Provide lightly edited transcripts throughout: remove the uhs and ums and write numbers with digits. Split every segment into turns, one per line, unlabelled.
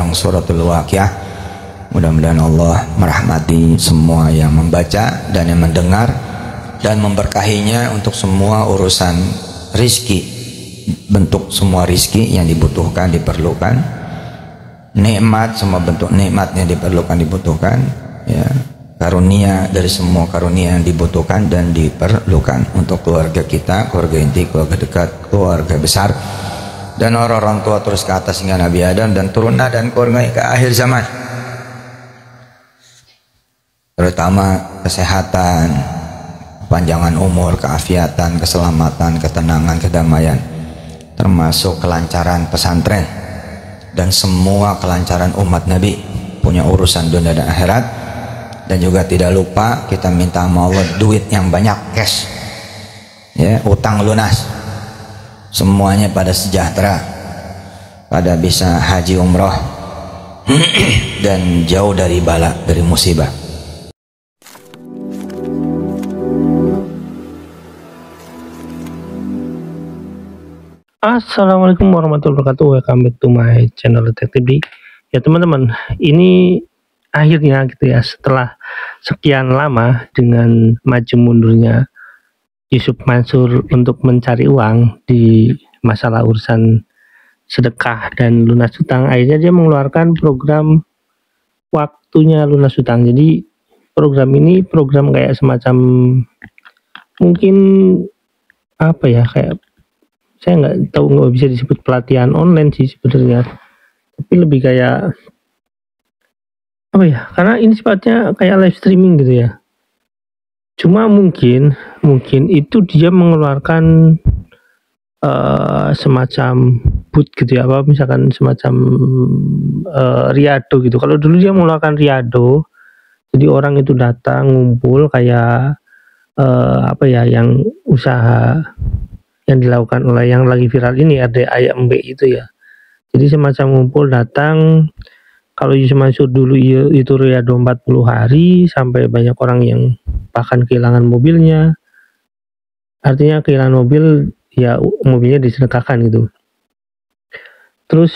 panjang suratul Waqiah. Mudah-mudahan Allah merahmati semua yang membaca dan yang mendengar dan memberkahinya untuk semua urusan rizki, bentuk semua rizki yang dibutuhkan, diperlukan, nikmat, semua bentuk nikmat yang diperlukan, dibutuhkan, ya, karunia dari semua karunia yang dibutuhkan dan diperlukan untuk keluarga kita, keluarga inti, keluarga dekat, keluarga besar, dan orang-orang tua terus ke atas hingga Nabi Adam dan turunan dan keluarga ke akhir zaman. Terutama kesehatan, panjangan umur, keafiatan, keselamatan, ketenangan, kedamaian, termasuk kelancaran pesantren dan semua kelancaran umat Nabi punya urusan dunia dan akhirat. Dan juga tidak lupa kita minta sama Allah duit yang banyak, cash, ya, utang lunas, semuanya pada sejahtera, pada bisa haji umroh dan jauh dari bala, dari musibah.
Assalamualaikum warahmatullahi wabarakatuh. Welcome back to my channel Detektif D. Ya teman-teman, ini akhirnya gitu ya, setelah sekian lama dengan maju mundurnya Yusuf Mansur untuk mencari uang di masalah urusan sedekah dan lunas hutang, akhirnya dia mengeluarkan program waktunya lunas hutang. Jadi program ini program kayak semacam, mungkin apa ya, kayak saya nggak tahu, nggak bisa disebut pelatihan online sih sebenarnya, tapi lebih kayak apa ya, karena ini sifatnya kayak live streaming gitu ya. Cuma mungkin itu dia mengeluarkan semacam boot gitu ya, apa misalkan semacam riado gitu. Kalau dulu dia mengeluarkan riado, jadi orang itu datang ngumpul kayak apa ya, yang usaha yang dilakukan oleh yang lagi viral ini, ada ayam mbek itu ya. Jadi semacam ngumpul datang. Kalau Yusuf Mansur dulu itu riado 40 hari sampai banyak orang yang bahkan kehilangan mobilnya. Artinya kehilangan mobil, ya mobilnya disedekahkan gitu. Terus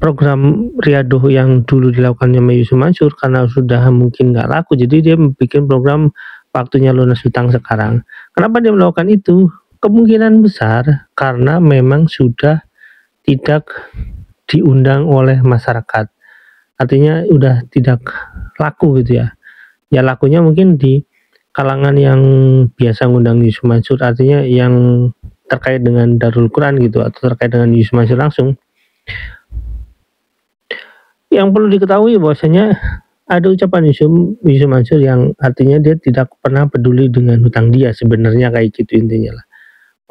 program riado yang dulu dilakukan sama Yusuf Mansur karena sudah mungkin nggak laku, jadi dia bikin program waktunya lunas hutang sekarang. Kenapa dia melakukan itu? Kemungkinan besar karena memang sudah tidak diundang oleh masyarakat. Artinya udah tidak laku gitu ya. Ya lakunya mungkin di kalangan yang biasa ngundang Yusuf Mansur, artinya yang terkait dengan Darul Quran gitu, atau terkait dengan Yusuf Mansur langsung. Yang perlu diketahui bahwasanya ada ucapan Yusuf Mansur yang artinya dia tidak pernah peduli dengan hutang dia, sebenarnya kayak gitu intinya lah.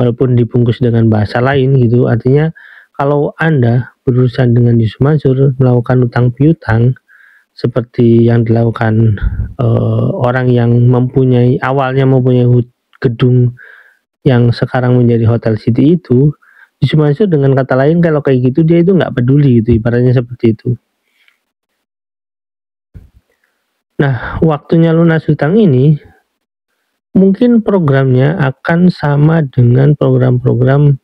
Walaupun dibungkus dengan bahasa lain gitu, artinya kalau Anda berurusan dengan Yusuf Mansur melakukan hutang piutang seperti yang dilakukan orang yang awalnya mempunyai gedung yang sekarang menjadi Hotel City itu, Yusuf Mansur dengan kata lain kalau kayak gitu dia itu nggak peduli gitu, ibaratnya seperti itu. Nah, waktunya lunas hutang ini mungkin programnya akan sama dengan program-program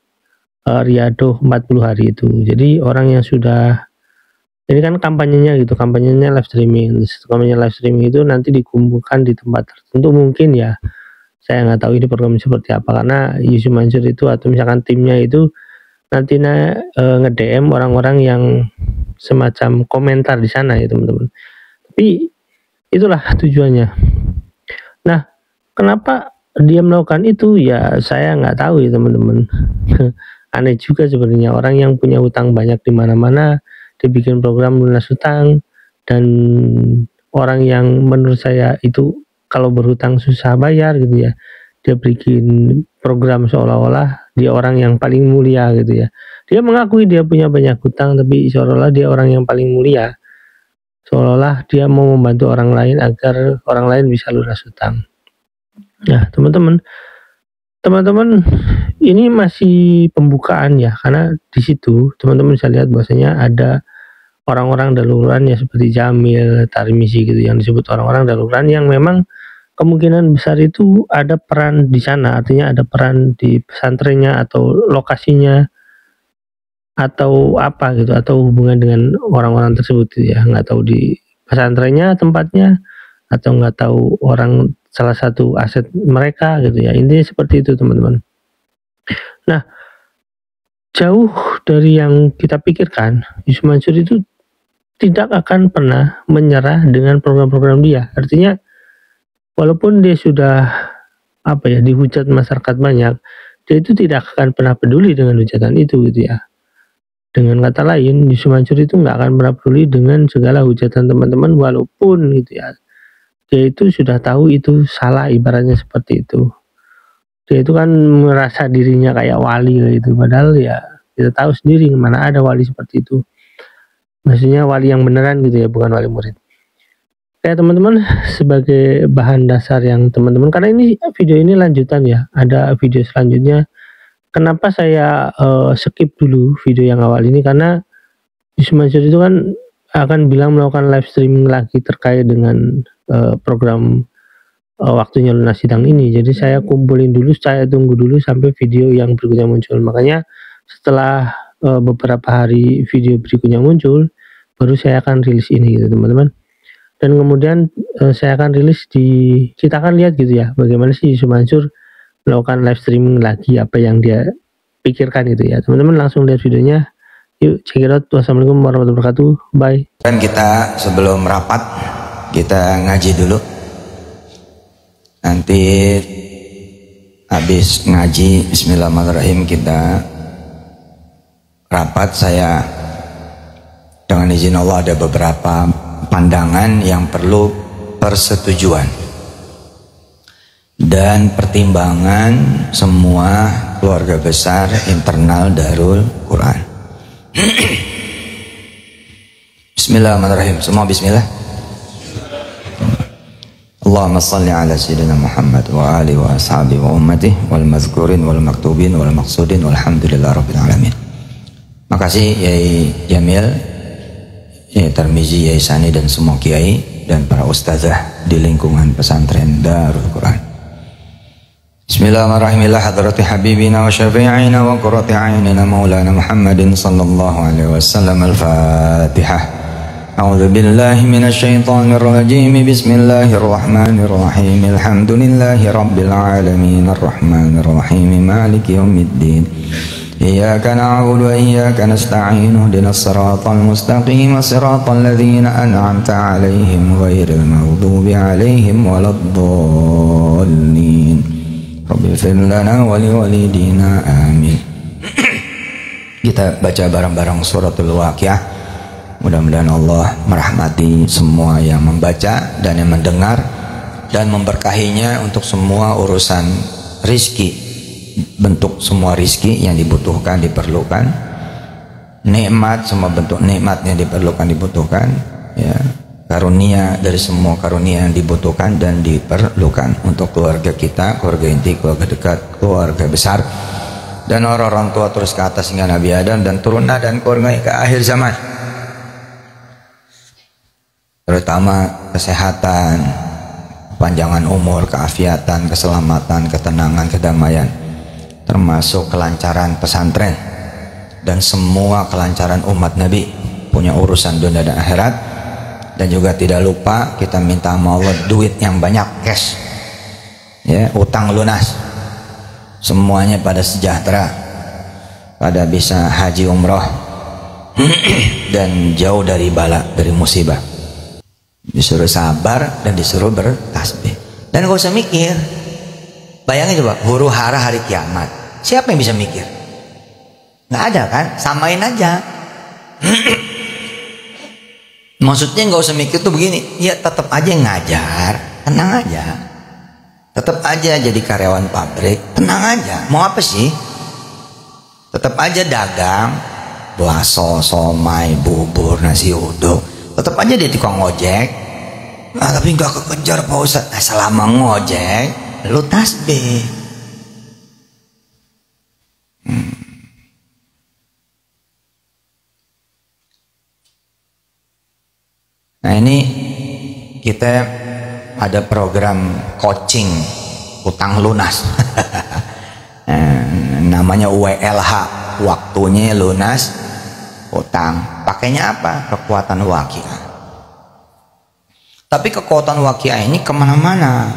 riado 40 hari itu. Jadi orang yang sudah, ini kan kampanyenya gitu, kampanyenya live streaming. Kampanye live streaming itu nanti dikumpulkan di tempat tertentu mungkin ya. Saya nggak tahu ini program seperti apa, karena Yusuf Mansur itu atau misalkan timnya itu nanti nge-DM orang-orang yang semacam komentar di sana ya teman-teman. Tapi itulah tujuannya. Nah, kenapa dia melakukan itu? Ya saya nggak tahu ya teman-teman. Aneh juga sebenarnya, orang yang punya hutang banyak di mana-mana dia bikin program lunas hutang, dan orang yang menurut saya itu kalau berhutang susah bayar gitu ya, dia bikin program seolah-olah dia orang yang paling mulia gitu ya. Dia mengakui dia punya banyak hutang, tapi seolah-olah dia orang yang paling mulia, seolah-olah dia mau membantu orang lain agar orang lain bisa lunas hutang. Nah teman-teman, ini masih pembukaan ya, karena di situ teman-teman bisa lihat bahwasanya ada orang-orang daluran ya seperti Jamil, Tarimisi gitu, yang disebut orang-orang daluran yang memang kemungkinan besar itu ada peran di sana, artinya ada peran di pesantrennya atau lokasinya, atau apa gitu, atau hubungan dengan orang-orang tersebut gitu ya, nggak tahu di pesantrennya tempatnya, atau nggak tahu orang salah satu aset mereka gitu ya, intinya seperti itu teman-teman. Nah, jauh dari yang kita pikirkan, Yusuf Mansur itu tidak akan pernah menyerah dengan program-program dia. Artinya walaupun dia sudah dihujat masyarakat banyak, dia itu tidak akan pernah peduli dengan hujatan itu gitu ya. Dengan kata lain, Yusuf Mansur itu nggak akan pernah peduli dengan segala hujatan teman-teman walaupun gitu ya. Dia itu sudah tahu itu salah, ibaratnya seperti itu. Dia itu kan merasa dirinya kayak wali gitu, padahal ya kita tahu sendiri mana ada wali seperti itu. Maksudnya wali yang beneran gitu ya, bukan wali murid. Kayak teman-teman, sebagai bahan dasar yang teman-teman, karena ini video ini lanjutan ya, ada video selanjutnya. Kenapa saya skip dulu video yang awal ini, karena Yusuf Mansur itu kan akan bilang melakukan live streaming lagi terkait dengan program waktunya lunas sidang ini. Jadi saya kumpulin dulu, saya tunggu dulu sampai video yang berikutnya muncul. Makanya setelah beberapa hari video berikutnya muncul, baru saya akan rilis ini gitu teman-teman. Dan kemudian saya akan rilis kita akan lihat gitu ya, bagaimana sih Yusuf Mansur melakukan live streaming lagi, apa yang dia pikirkan itu ya. Teman-teman langsung lihat videonya. Yuk check it out. Wassalamualaikum warahmatullahi wabarakatuh. Bye.
Kan kita sebelum rapat kita ngaji dulu. Nanti habis ngaji bismillahirrahmanirrahim kita rapat. Saya dengan izin Allah ada beberapa pandangan yang perlu persetujuan dan pertimbangan semua keluarga besar internal Darul Quran. Bismillahirrahmanirrahim. Semua bismillah. Allahumma salli ala sayyidina Muhammad wa alihi wa ashabihi wa ummatihi wal mazkurin wal maktubin wal maqsudin walhamdulillah rabbil alamin. Makasih Yai Jamil, Yai Tarmizi, Yai Sani dan semua kiai dan para ustazah di lingkungan pesantren Darul Quran. Bismillahirrahmanirrahim. Ila hadrati habibina wa syafi'ina wa qurrati a'yunina maulana Muhammadin sallallahu alaihi wasallam. Al-Fatihah. A'udzu billahi minasy syaithanir rajim. Bismillahirrahmanirrahim. Alhamdulillahi rabbil alamin arrahmanir rahim maliki yaumiddin. Iyyaka na'budu wa iyyaka nasta'in. Ihdinas siratal mustaqim siratal ladzina an'amta 'alaihim ghairil maghdubi 'alaihim waladdallin. Rabbil fir lana wa liwalidina amin. Kita baca bareng-bareng suratul Waqiah. Mudah-mudahan Allah merahmati semua yang membaca dan yang mendengar dan memberkahinya untuk semua urusan rizki, bentuk semua rizki yang dibutuhkan, diperlukan, nikmat, semua bentuk nikmat yang dibutuhkan ya, karunia dari semua karunia yang dibutuhkan dan diperlukan untuk keluarga kita, keluarga inti, keluarga dekat, keluarga besar dan orang-orang tua terus ke atas hingga Nabi Adam dan turunan dan keluarga ke akhir zaman. Terutama kesehatan, panjangan umur, keafiatan, keselamatan, ketenangan, kedamaian, termasuk kelancaran pesantren dan semua kelancaran umat Nabi punya urusan dunia dan akhirat. Dan juga tidak lupa kita minta sama Allah duit yang banyak, cash ya, utang lunas, semuanya pada sejahtera, pada bisa haji umroh dan jauh dari bala, dari musibah, disuruh sabar dan disuruh bertasbih dan gak usah mikir. Bayangin coba huru hara hari kiamat, siapa yang bisa mikir? Nggak ada kan, samain aja. Maksudnya nggak usah mikir tuh begini, ya tetap aja ngajar, tenang aja, tetap aja jadi karyawan pabrik, tenang aja. Mau apa sih? Tetap aja dagang, bakso, somai, bubur, nasi uduk, tetap aja dia tukang ojek. Nah, tapi nggak kekejar Pak Ustadz. Nah, selama ngojek lu tasbih. Nah, ini kita ada program coaching utang lunas. Namanya WLH, waktunya lunas utang. Pakainya apa? Kekuatan waqiah. Tapi kekuatan waqiah ini kemana-mana.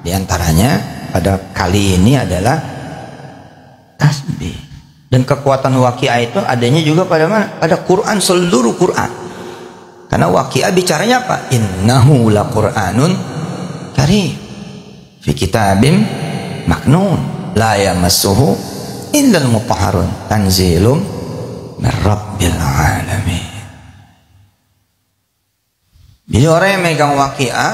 Di antaranya pada kali ini adalah tasbih. Dan kekuatan waqiah itu adanya juga pada mana? Pada Quran, seluruh Quran. Karena waqiah bicaranya apa? Innahu laqur'anun karim fi kitabim maknun la yamassuhu illal mutahharun tanzilum min rabbil alamin. Jadi orang yang megang waqiah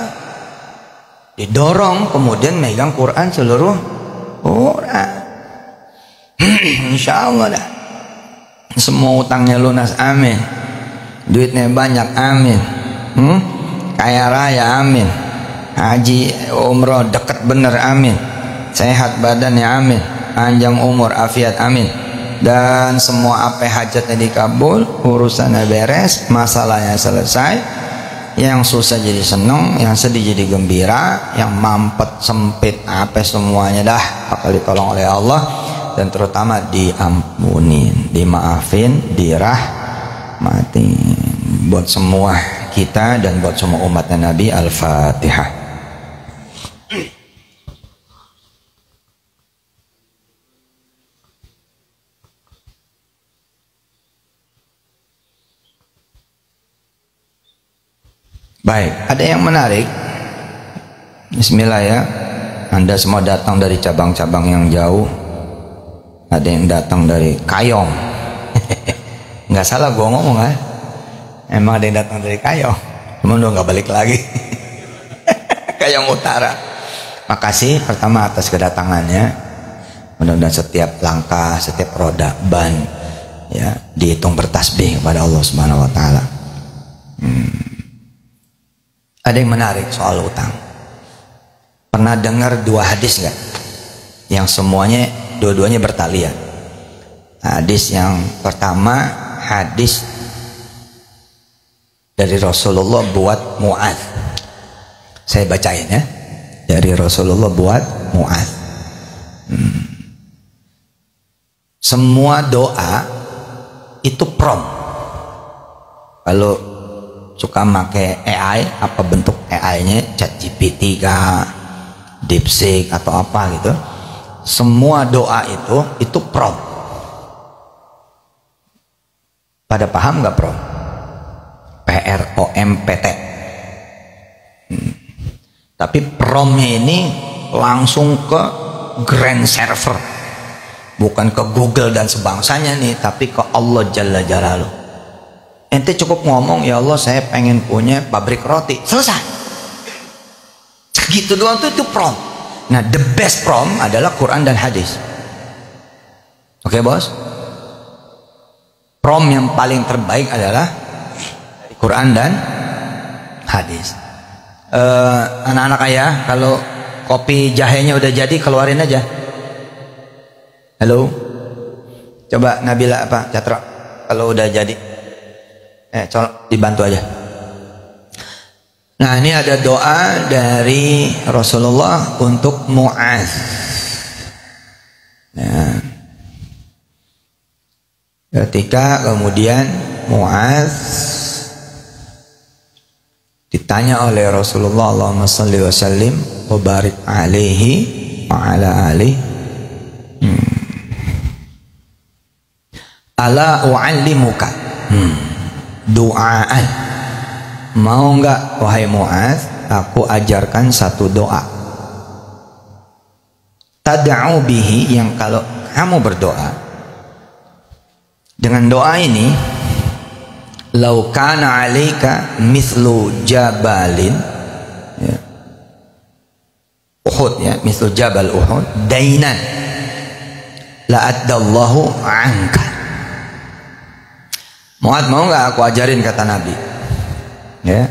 didorong kemudian megang Quran, seluruh Quran. Insya Allah dah semua utangnya lunas, amin. Duitnya banyak, amin. Kaya raya, amin. Haji umroh deket bener, amin. Sehat badannya, amin. Panjang umur, afiat, amin. Dan semua apa hajatnya dikabul, urusannya beres, masalahnya selesai. Yang susah jadi seneng, yang sedih jadi gembira, yang mampet sempit apa semuanya dah bakal ditolong oleh Allah, dan terutama diampunin, dimaafin, dirahmatin buat semua kita dan buat semua umatnya Nabi. Al-Fatihah. Baik, ada yang menarik. Bismillah ya. Anda semua datang dari cabang-cabang yang jauh. Ada yang datang dari Kayong. Nggak salah gua ngomong kan? Emang ada yang datang dari Kayong. Cuma udah nggak balik lagi. Kayong Utara. Makasih pertama atas kedatangannya. Mudah-mudahan setiap langkah, setiap roda, ban, ya, dihitung bertasbih kepada Allah Subhanahu Wa Taala. Ada yang menarik soal utang. Pernah dengar dua hadis nggak? Yang semuanya, dua-duanya bertalian. Hadis yang pertama, hadis dari Rasulullah buat Mu'adz. Saya bacain ya. Dari Rasulullah buat Mu'adz. Semua doa itu prompt. Kalau suka pakai AI, apa bentuk AI-nya, ChatGPT kah, DeepSeek atau apa gitu, semua doa itu prompt. Pada paham nggak prompt? PROMPT. Tapi promptnya ini langsung ke grand server, bukan ke Google dan sebangsanya nih, tapi ke Allah Jalla Jalaluh. Ente cukup ngomong, ya Allah saya pengen punya pabrik roti, selesai. Segitu doang tuh, itu prompt. Nah, the best prompt adalah Quran dan hadis. Oke bos? Prompt yang paling terbaik adalah Quran dan hadis. Anak-anak ayah, kalau kopi jahenya udah jadi, keluarin aja. Halo? Coba Nabila apa? Catra, kalau udah jadi. Dibantu aja. Nah, ini ada doa dari Rasulullah untuk Mu'adz. Nah, ketika kemudian Mu'adz ditanya oleh Rasulullah, Allahumma salli wa sallim wa barik alaihi wa ala alihi, ala u'allimuka doaan, mau enggak wahai Mu'adz, aku ajarkan satu doa, tad'u bihi, yang kalau kamu berdoa dengan doa ini, lau kana 'alaika mithlu jabalin, ya, Uhud ya, mithlu jabal Uhud dainan la addallahu 'anka. Mu'adz, mau nggak aku ajarin, kata Nabi, ya,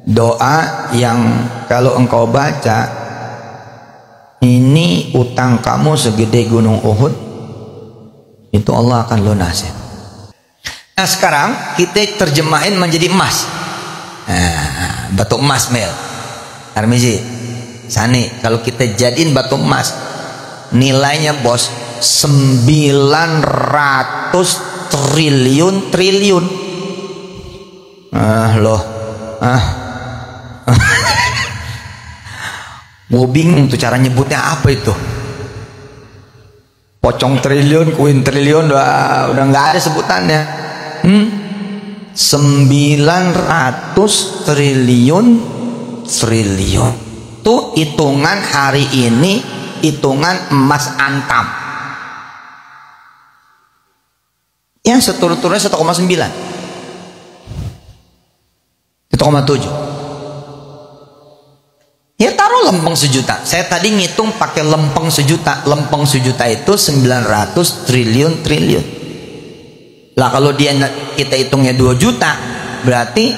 doa yang kalau engkau baca ini utang kamu segede gunung Uhud itu Allah akan lunasin. Nah sekarang kita terjemahin menjadi emas. Nah, batu emas Mel Armizi Sani, kalau kita jadiin batu emas nilainya bos 900 triliun. Gue bingung tuh cara nyebutnya apa itu. Pocong triliun, kuin triliun, udah nggak ada sebutannya. 900 triliun tuh hitungan hari ini, hitungan emas antam yang seturut-turutnya 1,9, 1,7. Ya taruh lempeng sejuta. Saya tadi ngitung pakai lempeng sejuta. Lempeng sejuta itu 900 triliun. Lah kalau kita hitungnya 2 juta, berarti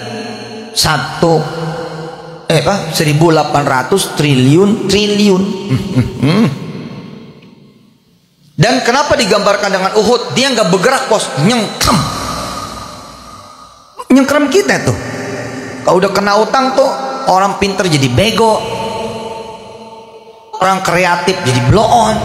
1.800 triliun. Dan kenapa digambarkan dengan Uhud? Dia nggak bergerak, bos, nyengkrem kita tuh. Kalau udah kena utang tuh, orang pinter jadi bego, orang kreatif jadi blow on.